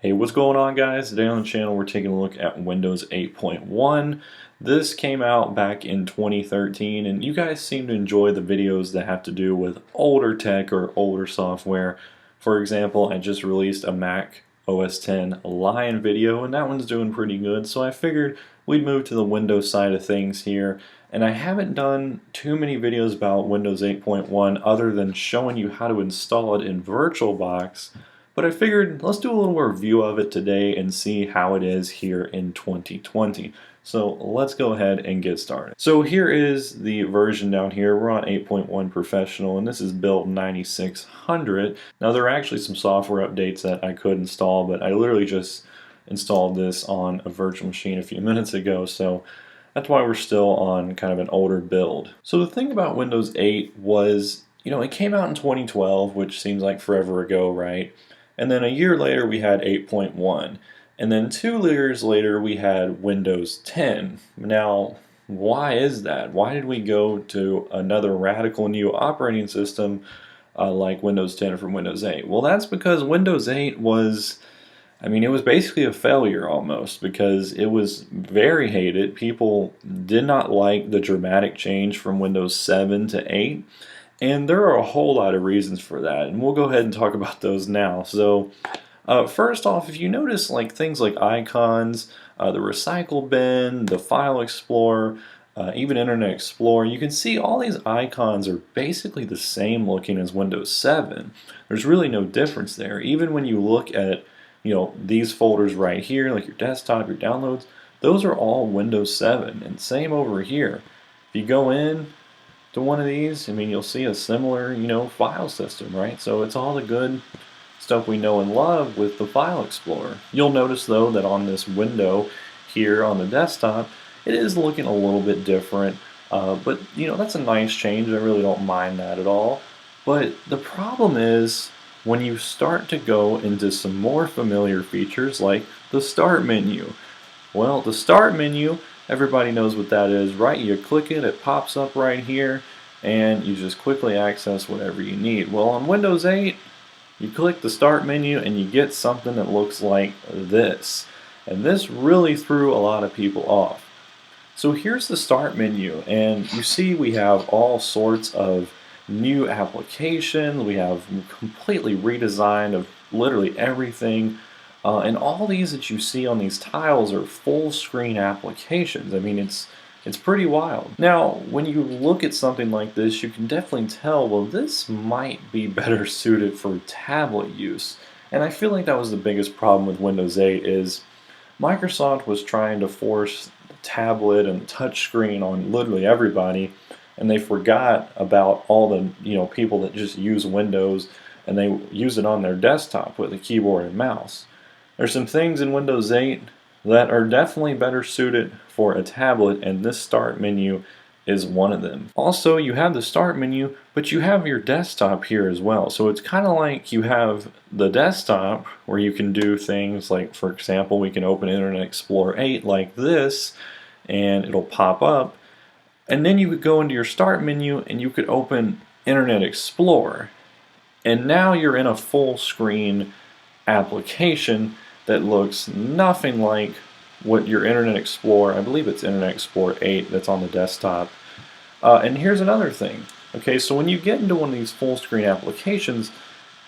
Hey, what's going on, guys? Today on the channel we're taking a look at Windows 8.1. This came out back in 2013 and you guys seem to enjoy the videos that have to do with older tech or older software. For example, I just released a Mac OS X Lion video and that one's doing pretty good, so I figured we'd move to the Windows side of things here. And I haven't done too many videos about Windows 8.1 other than showing you how to install it in VirtualBox. But I figured let's do a little review of it today and see how it is here in 2020. So let's go ahead and get started. So here is the version down here. We're on 8.1 Professional and this is build 9600. Now there are actually some software updates that I could install, but I literally just installed this on a virtual machine a few minutes ago, so that's why we're still on kind of an older build. So the thing about Windows 8 was, it came out in 2012, which seems like forever ago, right? And then a year later we had 8.1. And then 2 years later we had Windows 10. Now, why is that? Why did we go to another radical new operating system like Windows 10 from Windows 8? Well, that's because Windows 8 was, it was basically a failure almost, because it was very hated. People did not like the dramatic change from Windows 7 to 8. And there are a whole lot of reasons for that, and we'll go ahead and talk about those now. So first off, if you notice things like icons, the recycle bin, the file explorer, even Internet Explorer, you can see all these icons are basically the same looking as Windows 7. There's really no difference there. Even when you look at these folders right here, like your desktop, your downloads, those are all Windows 7, and same over here. If you go in to one of these, you'll see a similar, file system, right? So it's all the good stuff we know and love with the File Explorer. You'll notice though that on this window here on the desktop, it is looking a little bit different, but that's a nice change. I really don't mind that at all. But the problem is when you start to go into some more familiar features like the Start menu. Well, the Start menu, everybody knows what that is, right? You click it, it pops up right here, and you just quickly access whatever you need. Well, on Windows 8, you click the Start menu and you get something that looks like this. And this really threw a lot of people off. So here's the Start menu, and you see we have all sorts of new applications. We have completely redesigned of literally everything. And all these that you see on these tiles are full screen applications. It's pretty wild. Now, when you look at something like this, you can definitely tell, well, this might be better suited for tablet use. And I feel like that was the biggest problem with Windows 8 is Microsoft was trying to force the tablet and touchscreen on literally everybody, and they forgot about all the people that just use Windows and they use it on their desktop with a keyboard and mouse. There's some things in Windows 8 that are definitely better suited for a tablet, and this Start menu is one of them. Also, you have the Start menu, but you have your desktop here as well. So it's kind of like you have the desktop where you can do things like, for example, we can open Internet Explorer 8 like this, and it'll pop up. And then you could go into your Start menu and you could open Internet Explorer. And now you're in a full screen application that looks nothing like what your Internet Explorer, I believe it's Internet Explorer 8 that's on the desktop. And here's another thing. Okay, so when you get into one of these full screen applications,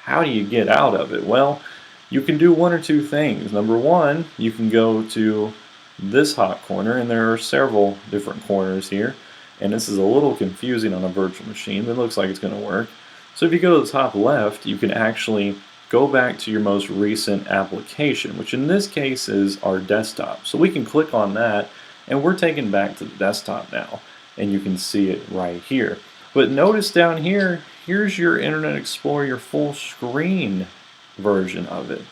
how do you get out of it? Well, you can do one or two things. Number one, you can go to this hot corner, and there are several different corners here. And this is a little confusing on a virtual machine, but it looks like it's going to work. So if you go to the top left, you can actually go back to your most recent application, which in this case is our desktop. So we can click on that, and we're taken back to the desktop now, and you can see it right here. But notice down here, here's your Internet Explorer, your full screen version of it.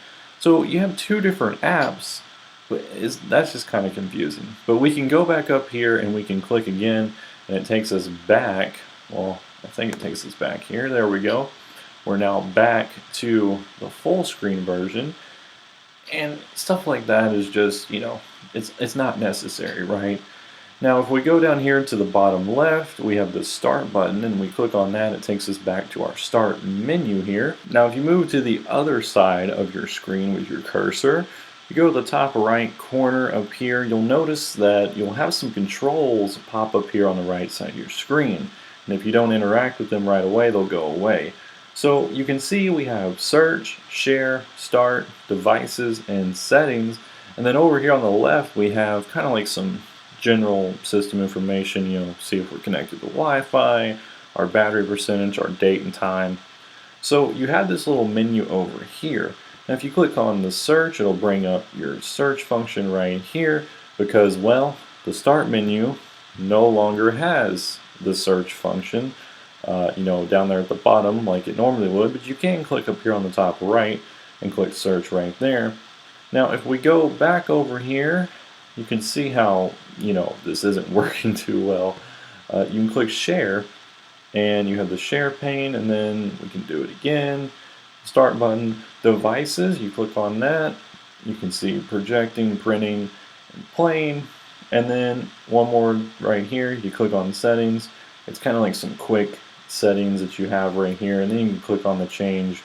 So you have two different apps, but that's just kind of confusing. But we can go back up here, and we can click again, and it takes us back. Well, I think it takes us back here. There we go. We're now back to the full screen version, and stuff like that is just, it's not necessary, right? Now if we go down here to the bottom left, we have the Start button, and we click on that, it takes us back to our Start menu here. Now if you move to the other side of your screen with your cursor, you go to the top right corner up here, you'll notice that you'll have some controls pop up here on the right side of your screen. And if you don't interact with them right away, they'll go away. So you can see we have Search, Share, Start, Devices, and Settings. And then over here on the left, we have kind of like some general system information, see if we're connected to Wi-Fi, our battery percentage, our date and time. So you have this little menu over here. Now if you click on the search, it'll bring up your search function right here because, well, the Start menu no longer has the search function, down there at the bottom like it normally would, but you can click up here on the top right and click search right there. Now if we go back over here, you can see how, this isn't working too well. You can click share, and you have the share pane, and then we can do it again. Start button, devices, you click on that. You can see projecting, printing, and playing. And then one more right here, you click on settings. It's kind of like some quick settings that you have right here, and then you can click on the change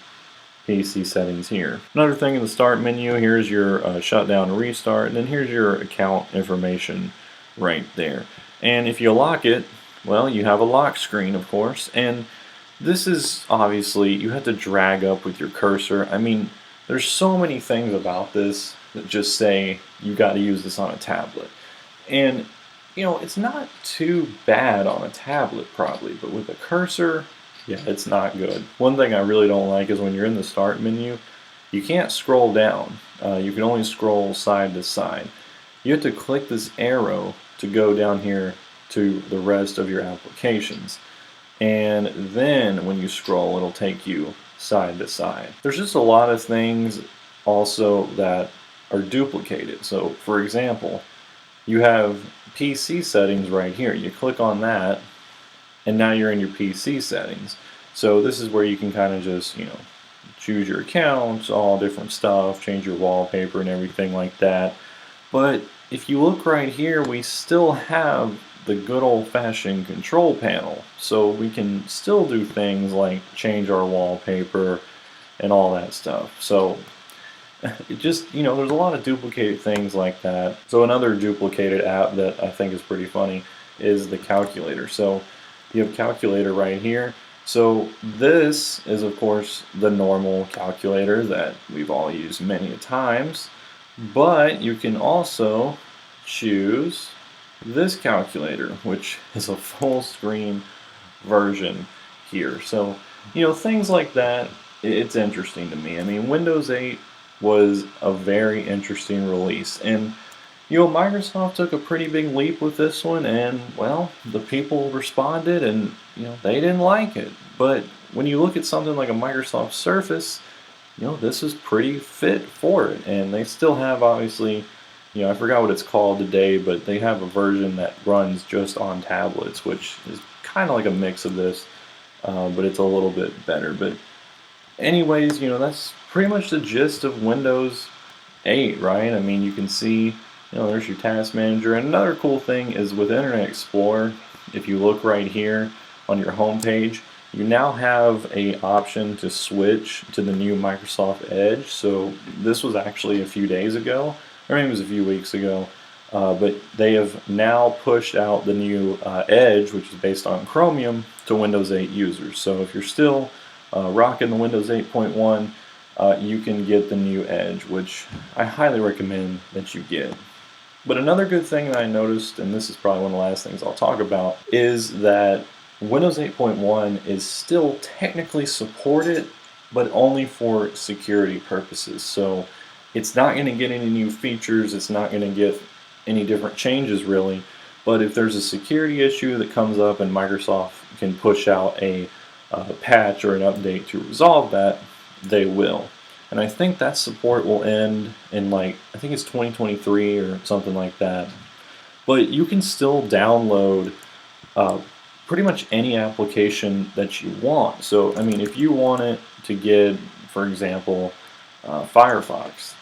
PC settings here. Another thing in the Start menu, here's your shutdown and restart, and then here's your account information right there. And if you lock it, well, you have a lock screen, of course, and this is obviously, you have to drag up with your cursor. I mean, there's so many things about this that just say you got to use this on a tablet. And, it's not too bad on a tablet probably, but with a cursor, yeah, it's not good. One thing I really don't like is when you're in the Start menu, you can't scroll down. You can only scroll side to side. You have to click this arrow to go down here to the rest of your applications. And then when you scroll, it'll take you side to side. There's just a lot of things also that are duplicated. So for example, you have PC settings right here. You click on that, and now you're in your PC settings. So this is where you can kind of just, choose your accounts, all different stuff, change your wallpaper and everything like that. But if you look right here, we still have the good old-fashioned control panel. So we can still do things like change our wallpaper and all that stuff. So it just, there's a lot of duplicated things like that. So another duplicated app that I think is pretty funny is the calculator. So you have calculator right here. So this is, of course, the normal calculator that we've all used many times, but you can also choose this calculator, which is a full screen version here. So, things like that, it's interesting to me. I mean, Windows 8 was a very interesting release, and Microsoft took a pretty big leap with this one, and, well, the people responded, and, they didn't like it. But when you look at something like a Microsoft Surface, this is pretty fit for it. And they still have, obviously, I forgot what it's called today, but they have a version that runs just on tablets, which is kind of like a mix of this, but it's a little bit better. But anyways, that's pretty much the gist of Windows 8, right? I mean, you can see, there's your task manager. And another cool thing is with Internet Explorer, if you look right here on your home page, you now have an option to switch to the new Microsoft Edge. So this was actually a few days ago, or maybe it was a few weeks ago, but they have now pushed out the new Edge, which is based on Chromium, to Windows 8 users. So if you're still rocking the Windows 8.1, you can get the new Edge, which I highly recommend that you get. But another good thing that I noticed, and this is probably one of the last things I'll talk about, is that Windows 8.1 is still technically supported, but only for security purposes. So it's not going to get any new features, it's not going to get any different changes really, but if there's a security issue that comes up and Microsoft can push out a patch or an update to resolve that, they will. And I think that support will end in I think it's 2023 or something like that. But you can still download pretty much any application that you want. So, I mean, if you wanted to get, for example, Firefox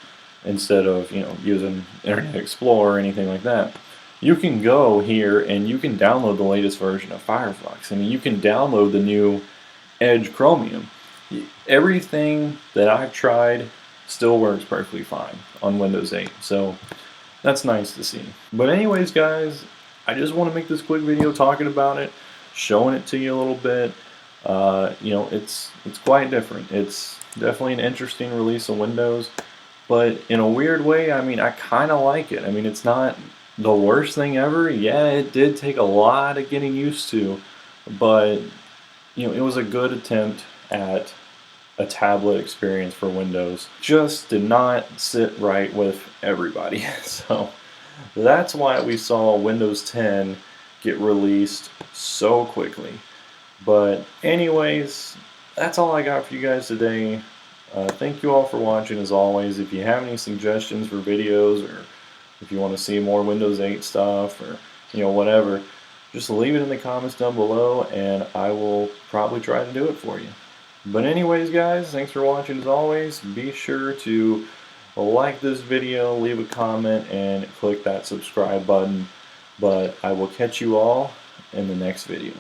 instead of, using Internet Explorer or anything like that, you can go here and you can download the latest version of Firefox. I mean, you can download the new Edge Chromium. Everything that I've tried still works perfectly fine on Windows 8, so that's nice to see. But anyways, guys, I just want to make this quick video talking about it, showing it to you a little bit. You know, it's quite different. It's definitely an interesting release of Windows, but in a weird way, I mean, I kind of like it. I mean, it's not the worst thing ever. Yeah, it did take a lot of getting used to, but you know, it was a good attempt at a tablet experience for Windows. Just did not sit right with everybody. So that's why we saw Windows 10 get released so quickly. But anyways, that's all I got for you guys today. Thank you all for watching as always. If you have any suggestions for videos, or if you want to see more Windows 8 stuff, or you know, whatever, just leave it in the comments down below and I will probably try to do it for you. But anyways, guys, thanks for watching as always. Be sure to like this video, leave a comment, and click that subscribe button. But I will catch you all in the next video.